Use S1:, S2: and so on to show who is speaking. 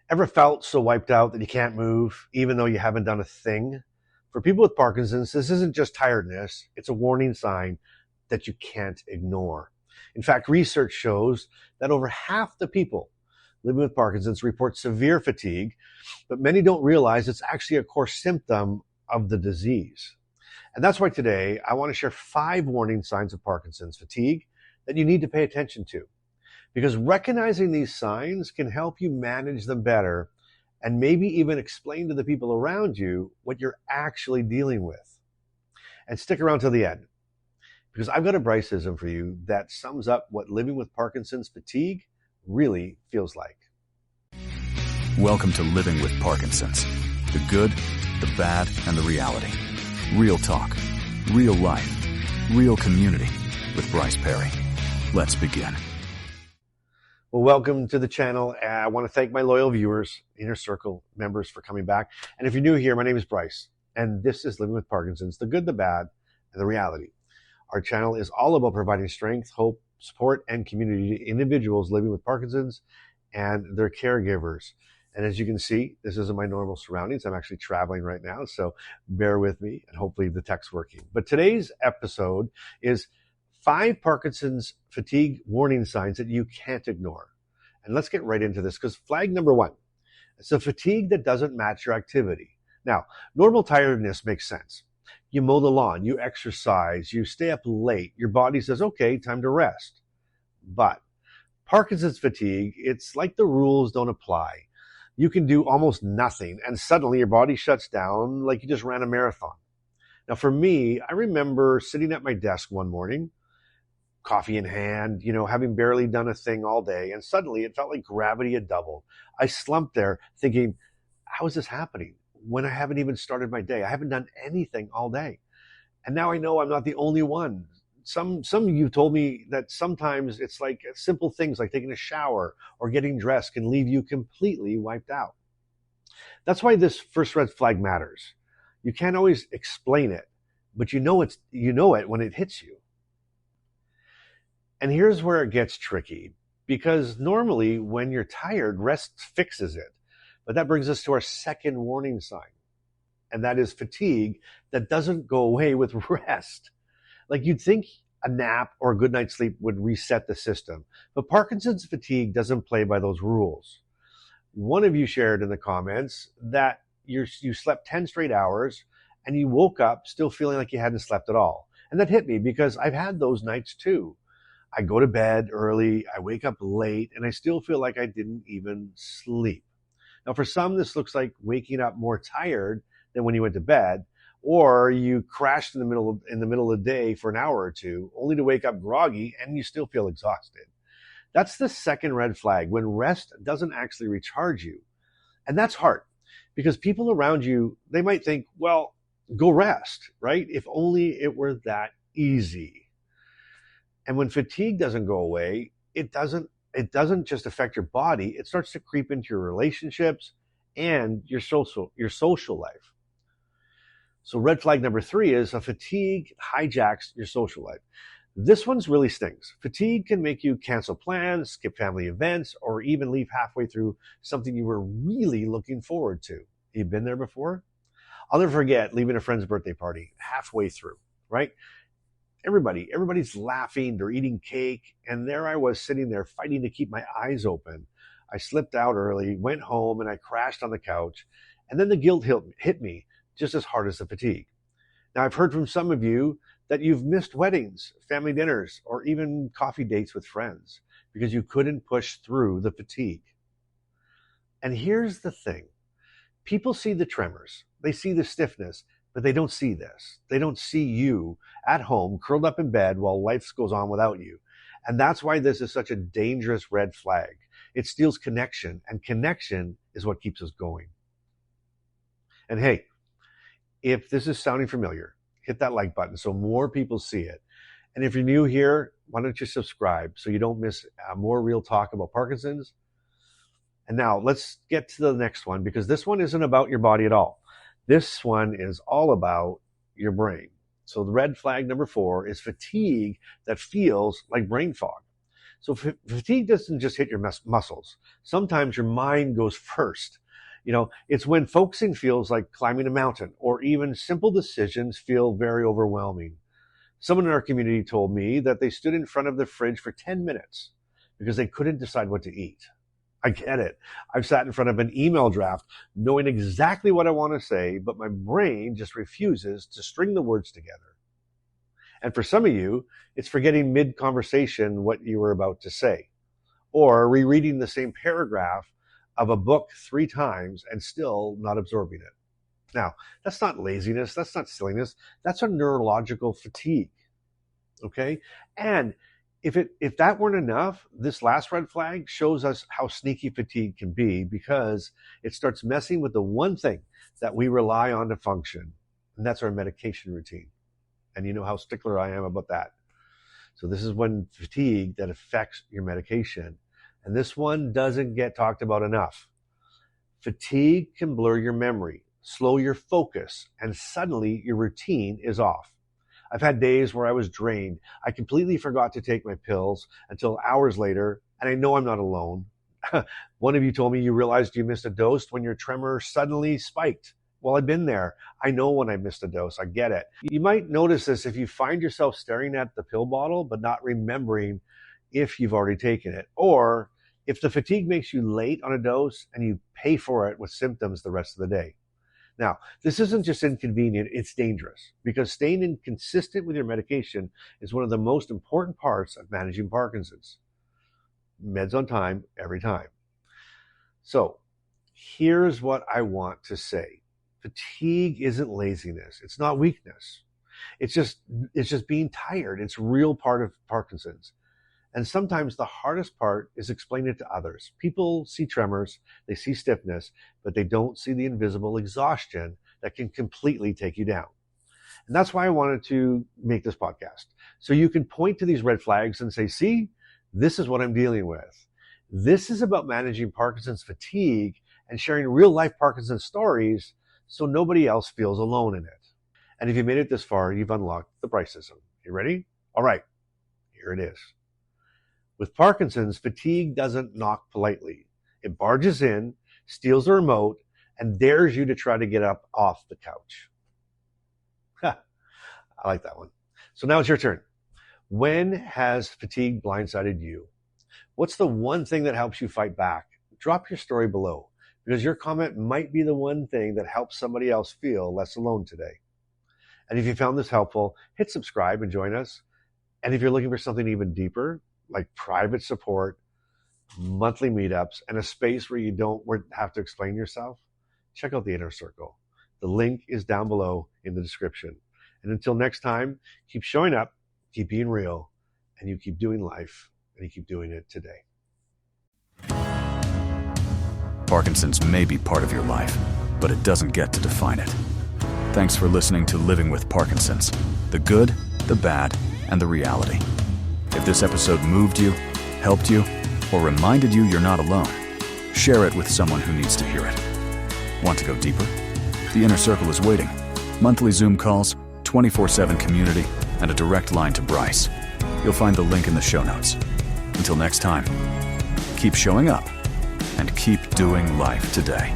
S1: Ever felt so wiped out that you can't move, even though you haven't done a thing? For people with Parkinson's, this isn't just tiredness, it's a warning sign that you can't ignore. In fact, research shows that over half the people living with Parkinson's report severe fatigue, but many don't realize it's actually a core symptom of the disease. And that's why today I want to share 5 warning signs of Parkinson's fatigue that you need to pay attention to. Because recognizing these signs can help you manage them better and maybe even explain to the people around you what you're actually dealing with. And stick around till the end, because I've got a Bryceism for you that sums up what living with Parkinson's fatigue really feels like.
S2: Welcome to Living with Parkinson's. The good, the bad, and the reality. Real talk, real life, real community with Bryce Perry. Let's begin.
S1: Well, welcome to the channel. I want to thank my loyal viewers, Inner Circle members, for coming back. And if you're new here, my name is Bryce, and this is Living with Parkinson's, the good, the bad, and the reality. Our channel is all about providing strength, hope, support, and community to individuals living with Parkinson's and their caregivers. And as you can see, this isn't my normal surroundings. I'm actually traveling right now, so bear with me, and hopefully the tech's working. But today's episode is 5 Parkinson's fatigue warning signs that you can't ignore. And let's get right into this, because flag number 1, it's a fatigue that doesn't match your activity. Now, normal tiredness makes sense. You mow the lawn, you exercise, you stay up late, your body says, okay, time to rest. But Parkinson's fatigue, it's like the rules don't apply. You can do almost nothing, and suddenly your body shuts down like you just ran a marathon. Now, for me, I remember sitting at my desk one morning, coffee in hand, having barely done a thing all day, and suddenly it felt like gravity had doubled. I slumped there thinking, how is this happening when I haven't even started my day? I haven't done anything all day. And now I know I'm not the only one. Some of you told me that sometimes it's like simple things like taking a shower or getting dressed can leave you completely wiped out. That's why this first red flag matters. You can't always explain it, but you know it when it hits you. And here's where it gets tricky, because normally when you're tired, rest fixes it. But that brings us to our second warning sign, and that is fatigue that doesn't go away with rest. Like, you'd think a nap or a good night's sleep would reset the system, but Parkinson's fatigue doesn't play by those rules. One of you shared in the comments that you slept 10 straight hours and you woke up still feeling like you hadn't slept at all. And that hit me, because I've had those nights too. I go to bed early, I wake up late, and I still feel like I didn't even sleep. Now, for some, this looks like waking up more tired than when you went to bed, or you crashed in the middle of the day for an hour or two, only to wake up groggy and you still feel exhausted. That's the second red flag, when rest doesn't actually recharge you. And that's hard, because people around you, they might think, well, go rest, right? If only it were that easy. And when fatigue doesn't go away, it doesn't just affect your body, it starts to creep into your relationships and your social life. So red flag number 3 is a fatigue hijacks your social life. This one's really stings. Fatigue can make you cancel plans, skip family events, or even leave halfway through something you were really looking forward to. You've been there before? I'll never forget leaving a friend's birthday party halfway through, right? Everybody's laughing, they're eating cake, and there I was sitting there fighting to keep my eyes open. I slipped out early, went home, and I crashed on the couch, and then the guilt hit me just as hard as the fatigue. Now, I've heard from some of you that you've missed weddings, family dinners, or even coffee dates with friends because you couldn't push through the fatigue. And here's the thing. People see the tremors, they see the stiffness, but they don't see this. They don't see you at home, curled up in bed while life goes on without you. And that's why this is such a dangerous red flag. It steals connection, and connection is what keeps us going. And hey, if this is sounding familiar, hit that like button so more people see it. And if you're new here, why don't you subscribe so you don't miss more real talk about Parkinson's? And now let's get to the next one, because this one isn't about your body at all. This one is all about your brain. So the red flag number 4 is fatigue that feels like brain fog. So fatigue doesn't just hit your muscles. Sometimes your mind goes first. It's when focusing feels like climbing a mountain, or even simple decisions feel very overwhelming. Someone in our community told me that they stood in front of the fridge for 10 minutes because they couldn't decide what to eat. I get it. I've sat in front of an email draft knowing exactly what I want to say, but my brain just refuses to string the words together. And for some of you, it's forgetting mid-conversation what you were about to say, or rereading the same paragraph of a book 3 times and still not absorbing it. Now, that's not laziness, that's not silliness, that's a neurological fatigue, okay? And if that weren't enough, this last red flag shows us how sneaky fatigue can be, because it starts messing with the one thing that we rely on to function, and that's our medication routine. And you know how stickler I am about that. So this is when fatigue that affects your medication. And this one doesn't get talked about enough. Fatigue can blur your memory, slow your focus, and suddenly your routine is off. I've had days where I was drained. I completely forgot to take my pills until hours later, and I know I'm not alone. One of you told me you realized you missed a dose when your tremor suddenly spiked. Well, I've been there. I know when I missed a dose. I get it. You might notice this if you find yourself staring at the pill bottle but not remembering if you've already taken it, or if the fatigue makes you late on a dose and you pay for it with symptoms the rest of the day. Now, this isn't just inconvenient, it's dangerous, because staying inconsistent with your medication is one of the most important parts of managing Parkinson's. Meds on time, every time. So, here's what I want to say. Fatigue isn't laziness. It's not weakness. It's just being tired. It's a real part of Parkinson's. And sometimes the hardest part is explaining it to others. People see tremors, they see stiffness, but they don't see the invisible exhaustion that can completely take you down. And that's why I wanted to make this podcast. So you can point to these red flags and say, see, this is what I'm dealing with. This is about managing Parkinson's fatigue and sharing real life Parkinson's stories so nobody else feels alone in it. And if you made it this far, you've unlocked the Bryceism. You ready? All right, here it is. With Parkinson's, fatigue doesn't knock politely. It barges in, steals the remote, and dares you to try to get up off the couch. I like that one. So now it's your turn. When has fatigue blindsided you? What's the one thing that helps you fight back? Drop your story below, because your comment might be the one thing that helps somebody else feel less alone today. And if you found this helpful, hit subscribe and join us. And if you're looking for something even deeper, like private support, monthly meetups, and a space where you don't have to explain yourself, check out the Inner Circle. The link is down below in the description. And until next time, keep showing up, keep being real, and you keep doing life, and you keep doing it today.
S2: Parkinson's may be part of your life, but it doesn't get to define it. Thanks for listening to Living with Parkinson's, the good, the bad, and the reality. If this episode moved you, helped you, or reminded you you're not alone, share it with someone who needs to hear it. Want to go deeper? The Inner Circle is waiting. Monthly Zoom calls, 24/7 community, and a direct line to Bryce. You'll find the link in the show notes. Until next time, keep showing up and keep doing life today.